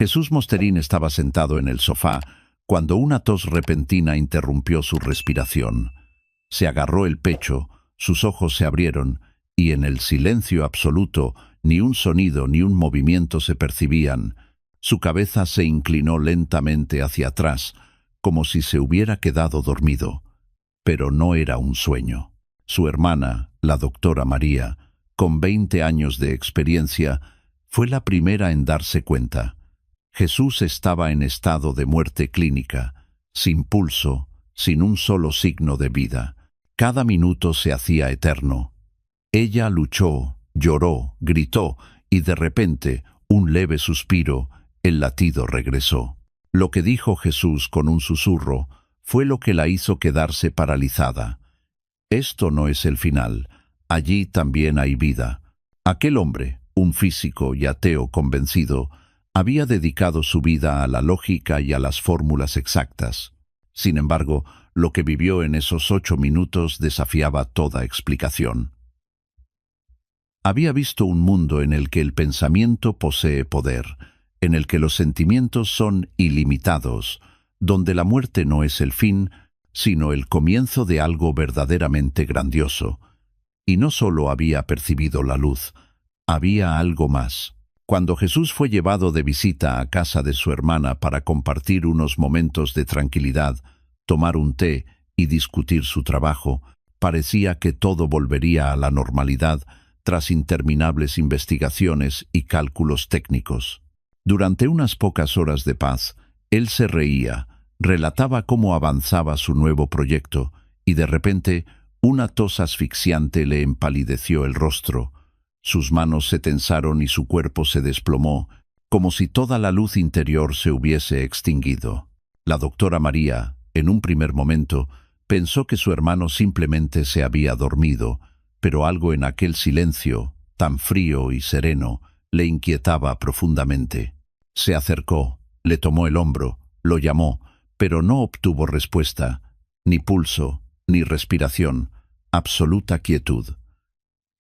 Jesús Mosterín estaba sentado en el sofá cuando una tos repentina interrumpió su respiración. Se agarró el pecho, sus ojos se abrieron, y en el silencio absoluto ni un sonido ni un movimiento se percibían. Su cabeza se inclinó lentamente hacia atrás, como si se hubiera quedado dormido. Pero no era un sueño. Su hermana, la doctora María, con 20 años de experiencia, fue la primera en darse cuenta. Jesús estaba en estado de muerte clínica, sin pulso, sin un solo signo de vida. Cada minuto se hacía eterno. Ella luchó, lloró, gritó, y de repente, un leve suspiro, el latido regresó. Lo que dijo Jesús con un susurro fue lo que la hizo quedarse paralizada. Esto no es el final, allí también hay vida. Aquel hombre, un físico y ateo convencido, había dedicado su vida a la lógica y a las fórmulas exactas. Sin embargo, lo que vivió en esos 8 minutos desafiaba toda explicación. Había visto un mundo en el que el pensamiento posee poder, en el que los sentimientos son ilimitados, donde la muerte no es el fin, sino el comienzo de algo verdaderamente grandioso. Y no solo había percibido la luz, había algo más. Cuando Jesús fue llevado de visita a casa de su hermana para compartir unos momentos de tranquilidad, tomar un té y discutir su trabajo, parecía que todo volvería a la normalidad tras interminables investigaciones y cálculos técnicos. Durante unas pocas horas de paz, él se reía, relataba cómo avanzaba su nuevo proyecto, y de repente una tos asfixiante le empalideció el rostro. Sus manos se tensaron y su cuerpo se desplomó, como si toda la luz interior se hubiese extinguido. La doctora María, en un primer momento, pensó que su hermano simplemente se había dormido, pero algo en aquel silencio, tan frío y sereno, le inquietaba profundamente. Se acercó, le tomó el hombro, lo llamó, pero no obtuvo respuesta, ni pulso, ni respiración, absoluta quietud.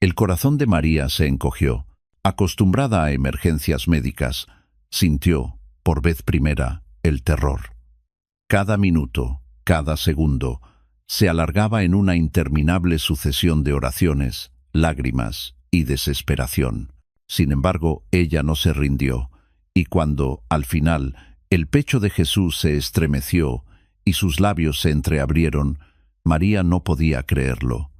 El corazón de María se encogió. Acostumbrada a emergencias médicas, sintió, por vez primera, el terror. Cada minuto, cada segundo, se alargaba en una interminable sucesión de oraciones, lágrimas y desesperación. Sin embargo, ella no se rindió, y cuando, al final, el pecho de Jesús se estremeció y sus labios se entreabrieron, María no podía creerlo.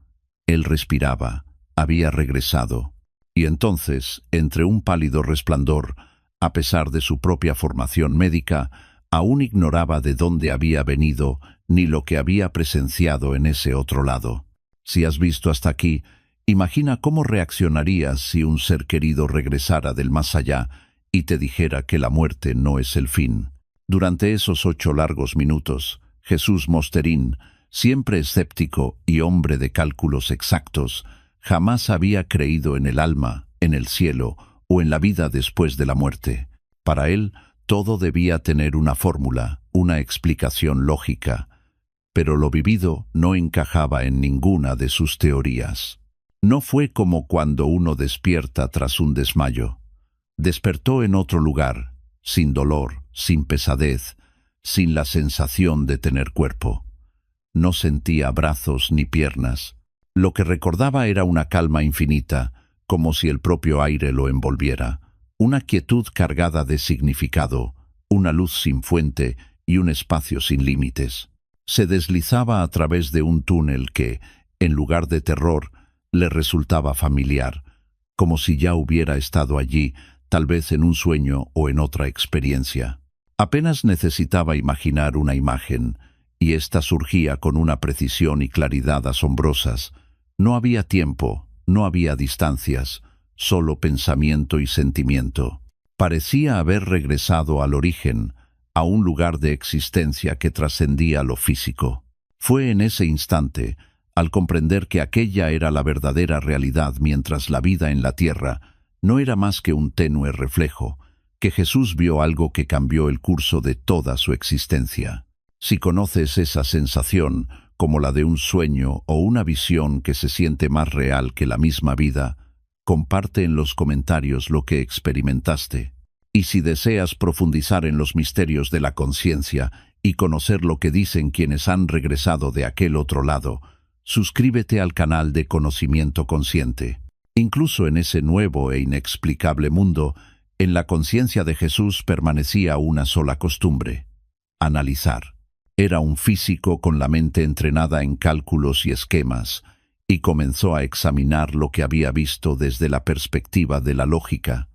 Él respiraba, había regresado, y entonces, entre un pálido resplandor, a pesar de su propia formación médica, aún ignoraba de dónde había venido ni lo que había presenciado en ese otro lado. Si has visto hasta aquí, imagina cómo reaccionarías si un ser querido regresara del más allá y te dijera que la muerte no es el fin. Durante esos 8 largos minutos, Jesús Mosterín, siempre escéptico y hombre de cálculos exactos, jamás había creído en el alma, en el cielo o en la vida después de la muerte. Para él, todo debía tener una fórmula, una explicación lógica, pero lo vivido no encajaba en ninguna de sus teorías. No fue como cuando uno despierta tras un desmayo. Despertó en otro lugar, sin dolor, sin pesadez, sin la sensación de tener cuerpo. No sentía brazos ni piernas. Lo que recordaba era una calma infinita, como si el propio aire lo envolviera, una quietud cargada de significado, una luz sin fuente y un espacio sin límites. Se deslizaba a través de un túnel que, en lugar de terror, le resultaba familiar, como si ya hubiera estado allí, tal vez en un sueño o en otra experiencia. Apenas necesitaba imaginar una imagen, y ésta surgía con una precisión y claridad asombrosas. No había tiempo, no había distancias, solo pensamiento y sentimiento. Parecía haber regresado al origen, a un lugar de existencia que trascendía lo físico. Fue en ese instante, al comprender que aquella era la verdadera realidad mientras la vida en la tierra no era más que un tenue reflejo, que Jesús vio algo que cambió el curso de toda su existencia. Si conoces esa sensación, como la de un sueño o una visión que se siente más real que la misma vida, comparte en los comentarios lo que experimentaste. Y si deseas profundizar en los misterios de la conciencia y conocer lo que dicen quienes han regresado de aquel otro lado, suscríbete al canal de Conocimiento Consciente. Incluso en ese nuevo e inexplicable mundo, en la conciencia de Jesús permanecía una sola costumbre: analizar. Era un físico con la mente entrenada en cálculos y esquemas, y comenzó a examinar lo que había visto desde la perspectiva de la lógica.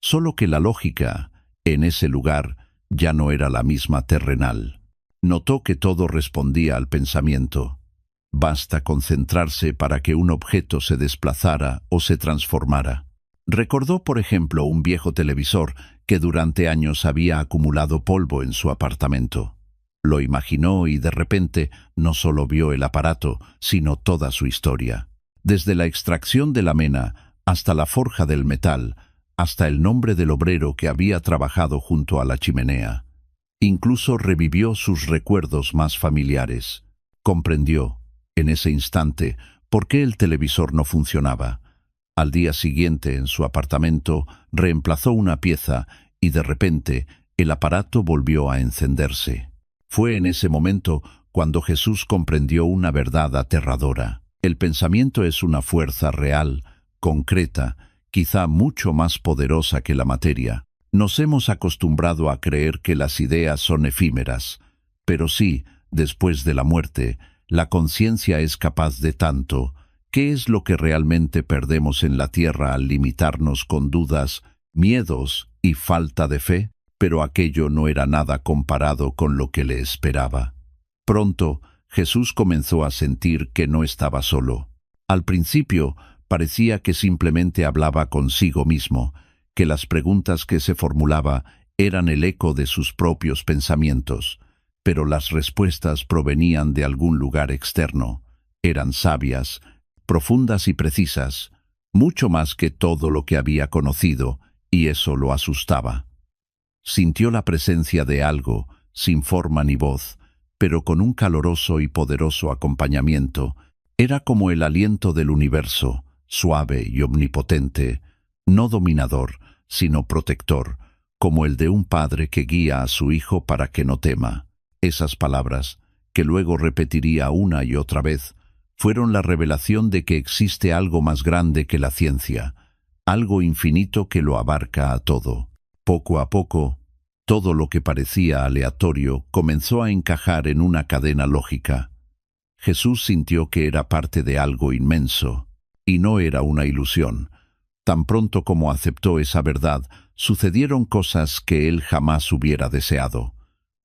Solo que la lógica, en ese lugar, ya no era la misma terrenal. Notó que todo respondía al pensamiento. Basta concentrarse para que un objeto se desplazara o se transformara. Recordó, por ejemplo, un viejo televisor que durante años había acumulado polvo en su apartamento. Lo imaginó y de repente no solo vio el aparato, sino toda su historia. Desde la extracción de la mena hasta la forja del metal, hasta el nombre del obrero que había trabajado junto a la chimenea. Incluso revivió sus recuerdos más familiares. Comprendió, en ese instante, por qué el televisor no funcionaba. Al día siguiente, en su apartamento, reemplazó una pieza y de repente el aparato volvió a encenderse. Fue en ese momento cuando Jesús comprendió una verdad aterradora. El pensamiento es una fuerza real, concreta, quizá mucho más poderosa que la materia. Nos hemos acostumbrado a creer que las ideas son efímeras, pero sí, después de la muerte, la conciencia es capaz de tanto. ¿Qué es lo que realmente perdemos en la tierra al limitarnos con dudas, miedos y falta de fe? Pero aquello no era nada comparado con lo que le esperaba. Pronto, Jesús comenzó a sentir que no estaba solo. Al principio, parecía que simplemente hablaba consigo mismo, que las preguntas que se formulaba eran el eco de sus propios pensamientos, pero las respuestas provenían de algún lugar externo. Eran sabias, profundas y precisas, mucho más que todo lo que había conocido, y eso lo asustaba. Sintió la presencia de algo, sin forma ni voz, pero con un caloroso y poderoso acompañamiento. Era como el aliento del universo, suave y omnipotente, no dominador, sino protector, como el de un padre que guía a su hijo para que no tema. Esas palabras, que luego repetiría una y otra vez, fueron la revelación de que existe algo más grande que la ciencia, algo infinito que lo abarca a todo. Poco a poco, todo lo que parecía aleatorio comenzó a encajar en una cadena lógica. Jesús sintió que era parte de algo inmenso, y no era una ilusión. Tan pronto como aceptó esa verdad, sucedieron cosas que él jamás hubiera deseado.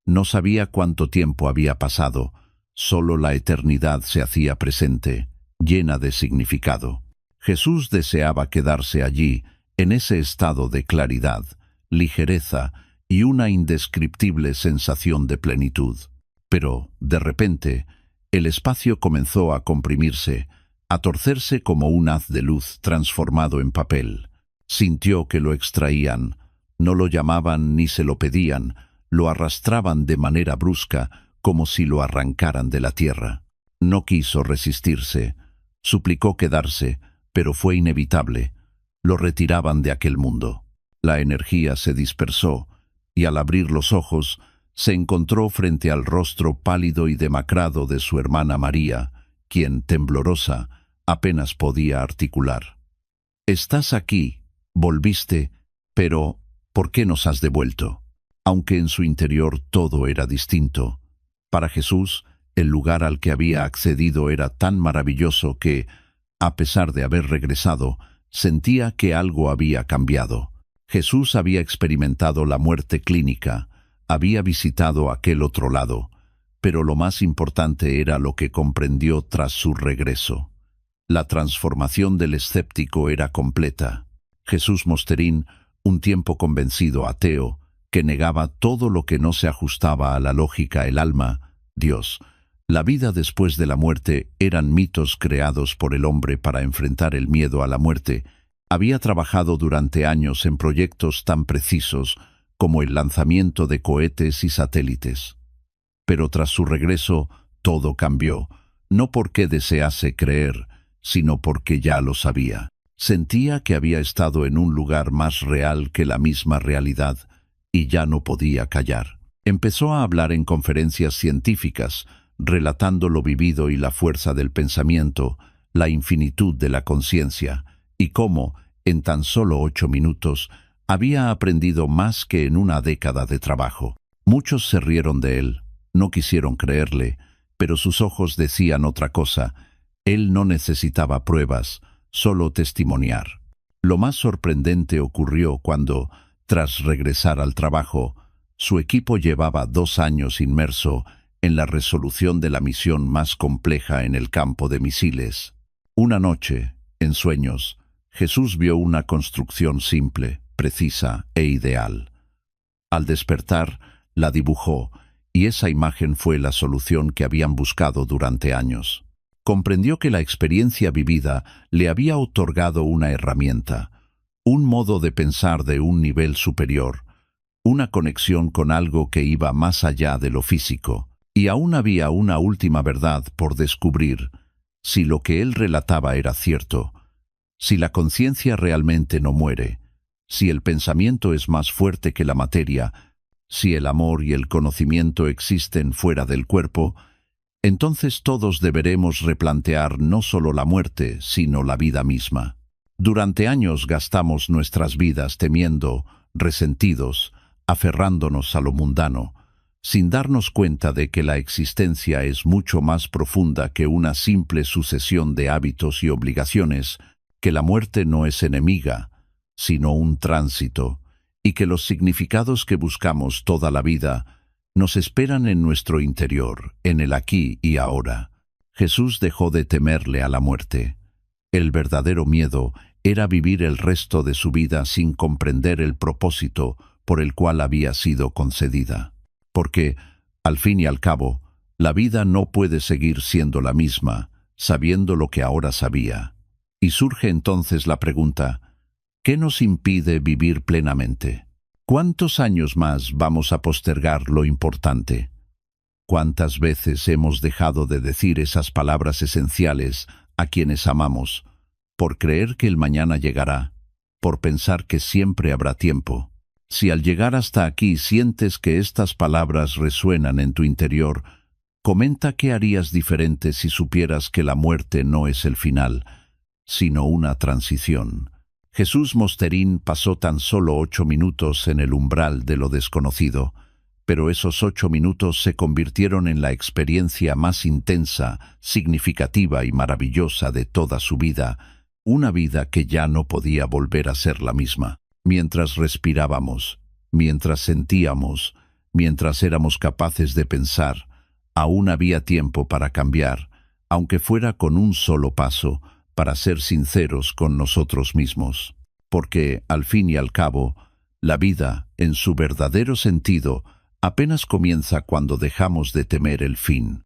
No sabía cuánto tiempo había pasado, solo la eternidad se hacía presente, llena de significado. Jesús deseaba quedarse allí, en ese estado de claridad, ligereza y una indescriptible sensación de plenitud. Pero, de repente, el espacio comenzó a comprimirse, a torcerse como un haz de luz transformado en papel. Sintió que lo extraían, no lo llamaban ni se lo pedían, lo arrastraban de manera brusca, como si lo arrancaran de la tierra. No quiso resistirse, suplicó quedarse, pero fue inevitable. Lo retiraban de aquel mundo. La energía se dispersó, y al abrir los ojos, se encontró frente al rostro pálido y demacrado de su hermana María, quien, temblorosa, apenas podía articular. «Estás aquí, volviste, pero ¿por qué nos has devuelto?». Aunque en su interior todo era distinto, para Jesús, el lugar al que había accedido era tan maravilloso que, a pesar de haber regresado, sentía que algo había cambiado. Jesús había experimentado la muerte clínica, había visitado aquel otro lado, pero lo más importante era lo que comprendió tras su regreso. La transformación del escéptico era completa. Jesús Mosterín, un tiempo convencido ateo, que negaba todo lo que no se ajustaba a la lógica, el alma, Dios, la vida después de la muerte eran mitos creados por el hombre para enfrentar el miedo a la muerte, había trabajado durante años en proyectos tan precisos como el lanzamiento de cohetes y satélites. Pero tras su regreso, todo cambió, no porque desease creer, sino porque ya lo sabía. Sentía que había estado en un lugar más real que la misma realidad y ya no podía callar. Empezó a hablar en conferencias científicas, relatando lo vivido y la fuerza del pensamiento, la infinitud de la conciencia, y cómo, en tan solo 8 minutos, había aprendido más que en una década de trabajo. Muchos se rieron de él, no quisieron creerle, pero sus ojos decían otra cosa. Él no necesitaba pruebas, solo testimoniar. Lo más sorprendente ocurrió cuando, tras regresar al trabajo, su equipo llevaba 2 años inmerso en la resolución de la misión más compleja en el campo de misiles. Una noche, en sueños, Jesús vio una construcción simple, precisa e ideal. Al despertar, la dibujó, y esa imagen fue la solución que habían buscado durante años. Comprendió que la experiencia vivida le había otorgado una herramienta, un modo de pensar de un nivel superior, una conexión con algo que iba más allá de lo físico. Y aún había una última verdad por descubrir: si lo que él relataba era cierto, si la conciencia realmente no muere, si el pensamiento es más fuerte que la materia, si el amor y el conocimiento existen fuera del cuerpo, entonces todos deberemos replantear no solo la muerte, sino la vida misma. Durante años gastamos nuestras vidas temiendo, resentidos, aferrándonos a lo mundano, sin darnos cuenta de que la existencia es mucho más profunda que una simple sucesión de hábitos y obligaciones, que la muerte no es enemiga, sino un tránsito, y que los significados que buscamos toda la vida nos esperan en nuestro interior, en el aquí y ahora. Jesús dejó de temerle a la muerte. El verdadero miedo era vivir el resto de su vida sin comprender el propósito por el cual había sido concedida. Porque, al fin y al cabo, la vida no puede seguir siendo la misma, sabiendo lo que ahora sabía. Y surge entonces la pregunta: ¿qué nos impide vivir plenamente? ¿Cuántos años más vamos a postergar lo importante? ¿Cuántas veces hemos dejado de decir esas palabras esenciales a quienes amamos, por creer que el mañana llegará, por pensar que siempre habrá tiempo? Si al llegar hasta aquí sientes que estas palabras resuenan en tu interior, comenta qué harías diferente si supieras que la muerte no es el final, sino una transición. Jesús Mosterín pasó tan solo 8 minutos en el umbral de lo desconocido, pero esos 8 minutos se convirtieron en la experiencia más intensa, significativa y maravillosa de toda su vida, una vida que ya no podía volver a ser la misma. Mientras respirábamos, mientras sentíamos, mientras éramos capaces de pensar, aún había tiempo para cambiar, aunque fuera con un solo paso, para ser sinceros con nosotros mismos. Porque, al fin y al cabo, la vida, en su verdadero sentido, apenas comienza cuando dejamos de temer el fin.